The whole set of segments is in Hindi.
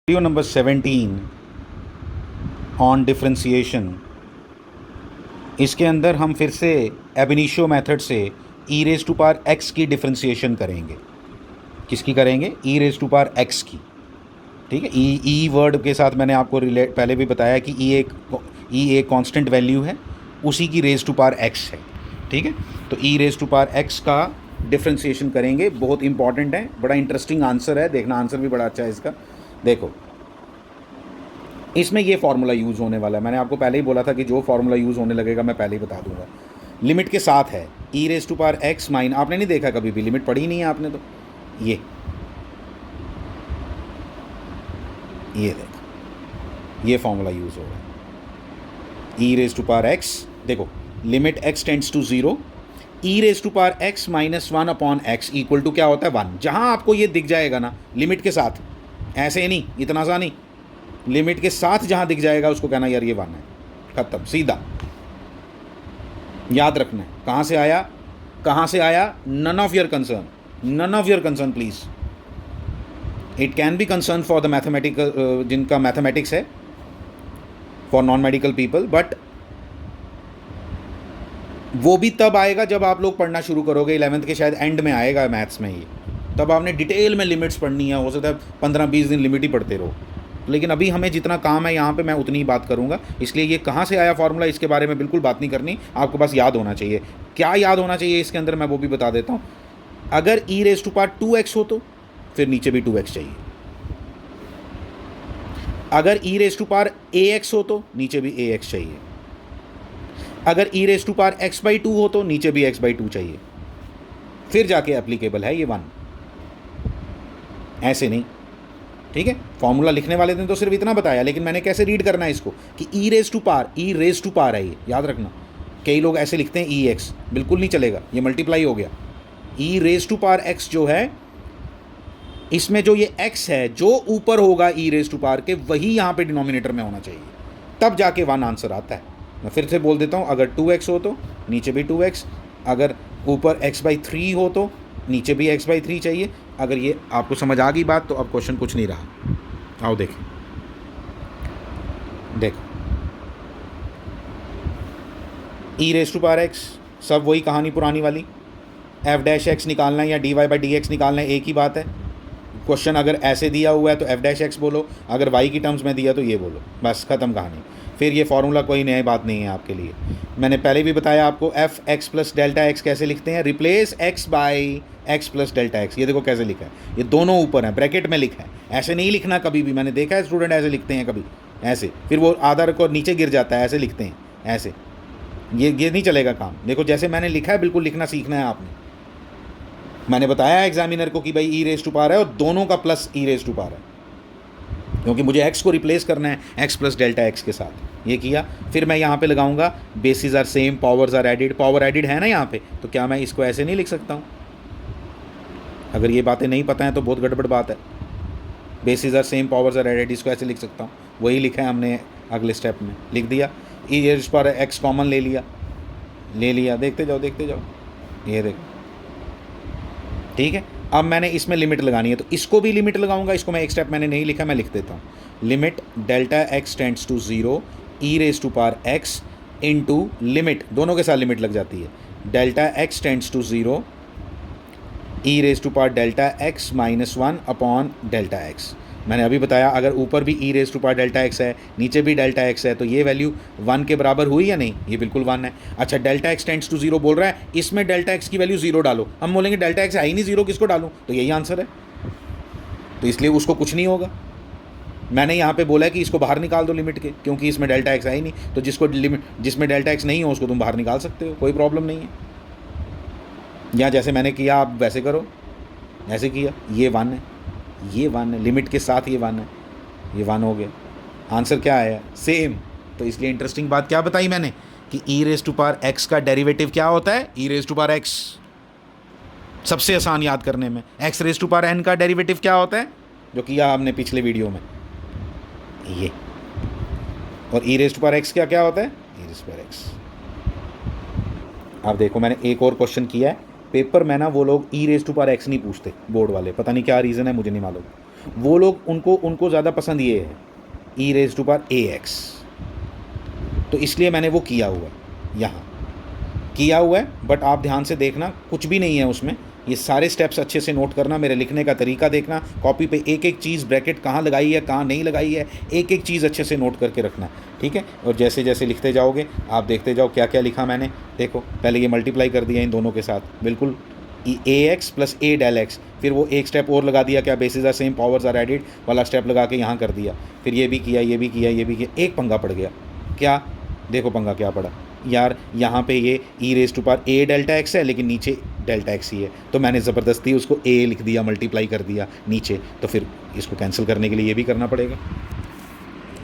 Video number 17 on differentiation. इसके अंदर हम फिर से एब इनिशियो मेथड से ई रेज टू पावर एक्स की डिफरेंशिएशन करेंगे। किसकी करेंगे? ई रेज टू पावर एक्स की। ठीक है, ई वर्ड के साथ मैंने आपको रिलेट पहले भी बताया कि ई एक कांस्टेंट वैल्यू है, उसी की रेज टू पावर एक्स है। ठीक है, तो ई रेज टू पावर एक्स का डिफरेंशिएशन करेंगे। बहुत इंपॉर्टेंट है, बड़ा इंटरेस्टिंग आंसर है, देखना आंसर भी बड़ा अच्छा है इसका। देखो, इसमें ये फार्मूला यूज़ होने वाला है। मैंने आपको पहले ही बोला था कि जो फार्मूला यूज़ होने लगेगा मैं पहले ही बता दूंगा। लिमिट के साथ है ई रेज टू पावर एक्स माइन, आपने नहीं देखा कभी भी, लिमिट पढ़ी नहीं है आपने, तो ये देखो, ये फार्मूला यूज़ हो रहा है। ई रेज टू पावर एक्स, देखो limit x tends to zero, e raise to power x minus one upon x equal to क्या होता है? वन। जहाँ आपको ये दिख जाएगा ना लिमिट के साथ, ऐसे नहीं, इतना सा नहीं, लिमिट के साथ जहाँ दिख जाएगा उसको कहना यार ये वन है, खत्म, सीधा। याद रखना है। कहाँ से आया, कहाँ से आया? None of your concern, none of your concern please. It can be concern for the mathematical, जिनका मैथमेटिक्स है, for non medical people, but वो भी तब आएगा जब आप लोग पढ़ना शुरू करोगे। 11th के शायद एंड में आएगा मैथ्स में ये, तब आपने डिटेल में लिमिट्स पढ़नी है। हो सकता है 15-20 दिन लिमिट ही पढ़ते रहो, लेकिन अभी हमें जितना काम है यहाँ पे मैं उतनी ही बात करूँगा। इसलिए ये कहाँ से आया फार्मूला, इसके बारे में बिल्कुल बात नहीं करनी, आपको बस याद होना चाहिए। क्या याद होना चाहिए इसके अंदर, मैं वो भी बता देता हूँ। अगर ई रेज टू पावर 2x हो तो फिर नीचे भी 2x चाहिए। अगर ई रेज टू पावर ax हो तो नीचे भी ax चाहिए। अगर ई रेज टू पावर x/2 हो तो नीचे भी x/2 चाहिए। फिर जाके एप्लीकेबल है ये 1, ऐसे नहीं। ठीक है, फॉर्मूला लिखने वाले ने तो सिर्फ इतना बताया, लेकिन मैंने कैसे रीड करना है इसको कि ई रेज टू पावर है, ये याद रखना। कई लोग ऐसे लिखते हैं ई एक्स, बिल्कुल नहीं चलेगा, ये मल्टीप्लाई हो गया। ई रेज टू पावर एक्स जो है, इसमें जो ये x है जो ऊपर होगा ई रेज टू पावर के, वही यहाँ पे डिनोमिनेटर में होना चाहिए, तब जाके 1 आंसर आता है। मैं फिर से बोल देता हूँ, अगर 2x हो तो नीचे भी 2x, अगर ऊपर x/3 हो तो नीचे भी x/3 चाहिए। अगर ये आपको समझ आ गई बात तो अब क्वेश्चन कुछ नहीं रहा। आओ देखें, देखो ई रेज टू पावर एक्स, सब वही कहानी पुरानी वाली। f' निकालना है या dy/dx निकालना है, एक ही बात है। क्वेश्चन अगर ऐसे दिया हुआ है तो f' बोलो, अगर y की टर्म्स में दिया तो ये बोलो, बस ख़त्म कहानी। फिर ये फार्मूला कोई नई बात नहीं है आपके लिए। मैंने पहले भी बताया आपको f(x + Δx) कैसे लिखते हैं, रिप्लेस x/x + Δx। ये देखो कैसे लिखा है, ये दोनों ऊपर है, ब्रैकेट में लिखा है। ऐसे नहीं लिखना कभी भी, मैंने देखा है स्टूडेंट ऐसे लिखते हैं कभी, ऐसे, फिर वो आधा को नीचे गिर जाता है, ऐसे लिखते हैं, ऐसे। ये नहीं चलेगा काम। देखो जैसे मैंने लिखा है बिल्कुल लिखना सीखना है आपने। मैंने बताया एग्जामिनर को कि भाई ई रेज टू पावर है और दोनों का plus e raise to power है, क्योंकि मुझे x को रिप्लेस करना है x + Δx के साथ। ये किया, फिर मैं यहाँ पे लगाऊंगा basis are same, powers are added. Power added है ना यहाँ पे, तो क्या मैं इसको ऐसे नहीं लिख सकता हूँ? अगर ये बातें नहीं पता हैं तो बहुत गड़बड़ बात है। Basis are same, powers are added, इसको ऐसे लिख सकता हूँ, वही लिखा है हमने अगले स्टेप में, लिख दिया। ई रेज पर एक्स कॉमन ले लिया, देखते जाओ देखते जाओ, ये देखो। ठीक है, अब मैंने इसमें लिमिट लगानी है, तो इसको भी लिमिट लगाऊंगा। इसको मैं एक स्टेप मैंने नहीं लिखा, मैं लिख देता हूँ। Limit Δx tends to 0 e raise to power x into limit, दोनों के साथ लिमिट लग जाती है, Δx tends to 0 e raise to power Δx - 1 upon Δx। मैंने अभी बताया अगर ऊपर भी E raise to power Δx है, नीचे भी Δx है, तो ये वैल्यू 1 के बराबर हुई या नहीं? ये बिल्कुल 1 है। अच्छा, Δx टेंड्स टू 0 बोल रहा है, इसमें Δx की वैल्यू 0 डालो। हम बोलेंगे Δx है ही नहीं 0, किसको डालूँ? तो यही आंसर है, तो इसलिए उसको कुछ नहीं होगा। मैंने यहाँ पे बोला है कि इसको बाहर निकाल दो लिमिट के, क्योंकि इसमें Δx है ही नहीं, तो जिसमें Δx नहीं हो उसको तुम बाहर निकाल सकते हो, कोई प्रॉब्लम नहीं है। या जैसे मैंने किया आप वैसे करो, ऐसे किया, ये 1 है, ये 1 है, लिमिट के साथ ये 1 है, ये 1 हो गया। आंसर क्या आया? सेम। तो इसलिए इंटरेस्टिंग बात क्या बताई मैंने कि e raise to power x का डेरिवेटिव क्या होता है? ई रेज टू पावर एक्स, सबसे आसान याद करने में। X raise to power n का डेरिवेटिव क्या होता है, जो किया हमने पिछले वीडियो में, ये। और ई रेज टू पावर एक्स क्या होता है? ई रेज टू पावर एक्स। अब देखो मैंने एक और क्वेश्चन किया है पेपर में ना, वो लोग ई रेज टू पावर एक्स नहीं पूछते, बोर्ड वाले, पता नहीं क्या रीज़न है, मुझे नहीं मालूम। वो लोग उनको ज़्यादा पसंद ये है ई raise to power A X, तो इसलिए मैंने वो किया हुआ है, यहाँ किया हुआ है। बट आप ध्यान से देखना, कुछ भी नहीं है उसमें, ये सारे स्टेप्स अच्छे से नोट करना, मेरे लिखने का तरीका देखना, कॉपी पे एक एक चीज़ ब्रैकेट कहाँ लगाई है कहाँ नहीं लगाई है, एक एक चीज़ अच्छे से नोट करके रखना, ठीक है। और जैसे जैसे लिखते जाओगे आप देखते जाओ क्या क्या लिखा मैंने। देखो पहले ये मल्टीप्लाई कर दिया इन दोनों के साथ, बिल्कुल a x plus a del x, फिर वो एक स्टेप और लगा दिया, क्या basis are same powers are added वाला स्टेप लगा के यहाँ कर दिया, फिर ये भी किया ये भी किया ये भी किया, एक पंगा पड़ गया। क्या? देखो पंगा क्या पड़ा यार, यहाँ पे ये E raise to power A delta X है लेकिन नीचे डेल्टा एक्स ही है, तो मैंने ज़बरदस्ती उसको ए लिख दिया, मल्टीप्लाई कर दिया नीचे, तो फिर इसको कैंसिल करने के लिए ये भी करना पड़ेगा।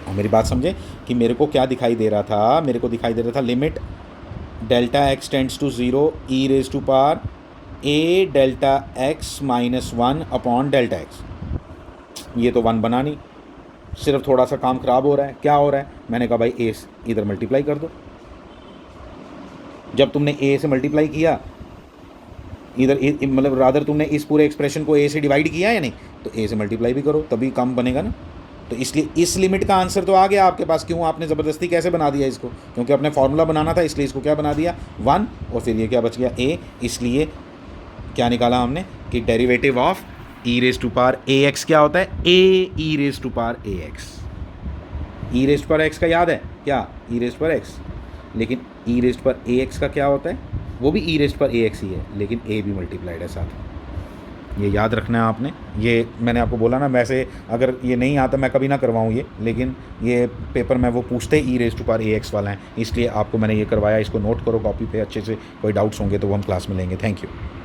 और मेरी बात समझे कि मेरे को क्या दिखाई दे रहा था, मेरे को दिखाई दे रहा था limit delta x tends to 0 e raise to power A delta x minus 1 upon delta x. ये तो 1 बना नहीं, सिर्फ थोड़ा सा काम ख़राब हो रहा है। क्या हो रहा है? मैंने कहा भाई ए इधर मल्टीप्लाई कर दो। जब तुमने ए से मल्टीप्लाई किया इधर, मतलब रादर तुमने इस पूरे एक्सप्रेशन को ए से डिवाइड किया या नहीं, तो ए से मल्टीप्लाई भी करो तभी काम बनेगा ना। तो इसलिए इस लिमिट का आंसर तो आ गया आपके पास। क्यों आपने ज़बरदस्ती कैसे बना दिया इसको? क्योंकि अपने फार्मूला बनाना था, इसलिए इसको क्या बना दिया 1, और फिर ये क्या बच गया ए। इसलिए क्या निकाला हमने कि derivative of E raise to power A X क्या होता है? A E raise to power A X. E raise to power x का याद है क्या? E raise to power X, लेकिन E raise to power A X का क्या होता है? वो भी E raise to power A X ही है, लेकिन ए भी मल्टीप्लाइड है साथ। ये याद रखना है आपने। ये मैंने आपको बोला ना, वैसे अगर ये नहीं आता मैं कभी ना करवाऊँ ये, लेकिन ये पेपर में वो पूछते E raise to power A X वाला है, इसलिए आपको मैंने ये करवाया। इसको नोट करो कॉपी पे अच्छे से, कोई डाउट्स होंगे तो वो हम क्लास में लेंगे। Thank you.